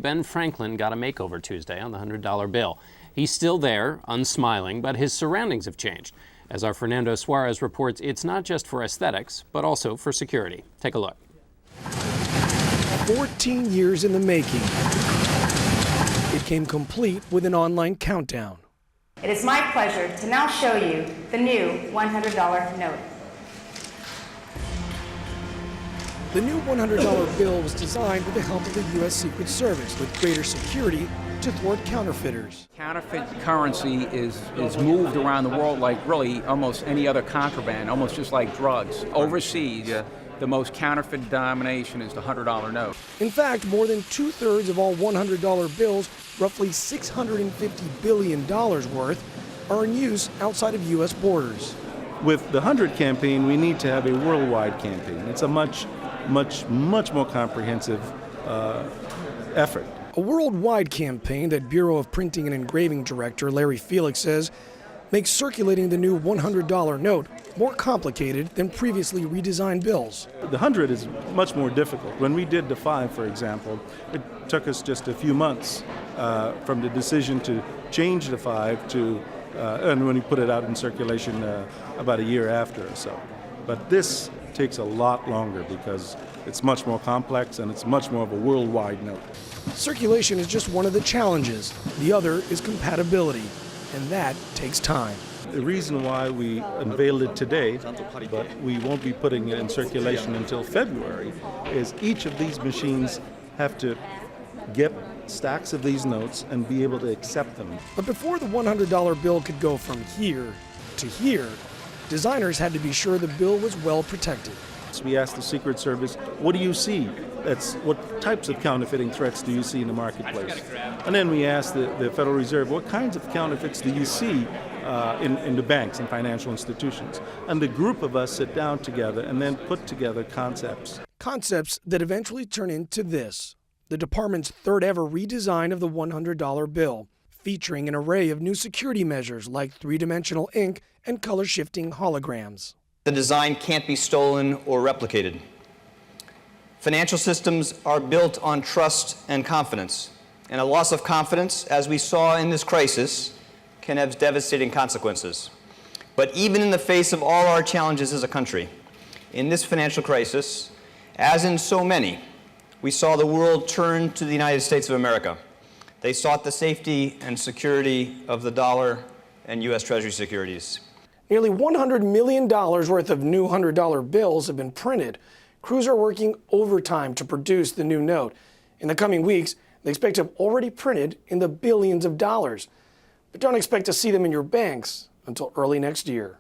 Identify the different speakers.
Speaker 1: Ben Franklin got a makeover Tuesday on the $100 bill. He's still there, unsmiling, but his surroundings have changed. As our Fernando Suarez reports, it's not just for aesthetics, but also for security. Take a look.
Speaker 2: 14 years in the making. It came complete with an online countdown.
Speaker 3: It is my pleasure to now show you the new $100 note.
Speaker 2: The new $100 bill was designed with the help of the U.S. Secret Service with greater security to thwart counterfeiters.
Speaker 4: Counterfeit currency is moved around the world like really almost any other contraband, almost just like drugs. Overseas, the most counterfeit denomination is the $100 note.
Speaker 2: In fact, more than two-thirds of all $100 bills, roughly $650 billion worth, are in use outside of U.S. borders.
Speaker 5: With the 100 campaign, we need to have a worldwide campaign. It's a much more comprehensive effort.
Speaker 2: A worldwide campaign that Bureau of Printing and Engraving Director Larry Felix says makes circulating the new $100 note more complicated than previously redesigned bills.
Speaker 5: The 100 is much more difficult. When we did the 5, for example, it took us just a few months from the decision to change the 5 to, and when we put it out in circulation about a year after or so. But this takes a lot longer because it's much more complex and it's much more of a worldwide note.
Speaker 2: Circulation is just one of the challenges. The other is compatibility, and that takes time.
Speaker 5: The reason why we unveiled it today, but we won't be putting it in circulation until February, is each of these machines have to get stacks of these notes and be able to accept them.
Speaker 2: But before the $100 bill could go from here to here, designers had to be sure the bill was well protected.
Speaker 5: So we asked the Secret Service, what do you see? What types of counterfeiting threats do you see in the marketplace? And then we asked the Federal Reserve, what kinds of counterfeits do you see in the banks and financial institutions? And the group of us sit down together and then put together concepts.
Speaker 2: Concepts that eventually turn into this, the department's third ever redesign of the $100 bill, featuring an array of new security measures like three-dimensional ink and color-shifting holograms.
Speaker 6: The design can't be stolen or replicated. Financial systems are built on trust and confidence, and a loss of confidence, as we saw in this crisis, can have devastating consequences. But even in the face of all our challenges as a country, in this financial crisis, as in so many, we saw the world turn to the United States of America. They sought the safety and security of the dollar and U.S. Treasury securities.
Speaker 2: Nearly $100 million worth of new $100 bills have been printed. Crews are working overtime to produce the new note. In the coming weeks, they expect to have already printed in the billions of dollars. But don't expect to see them in your banks until early next year.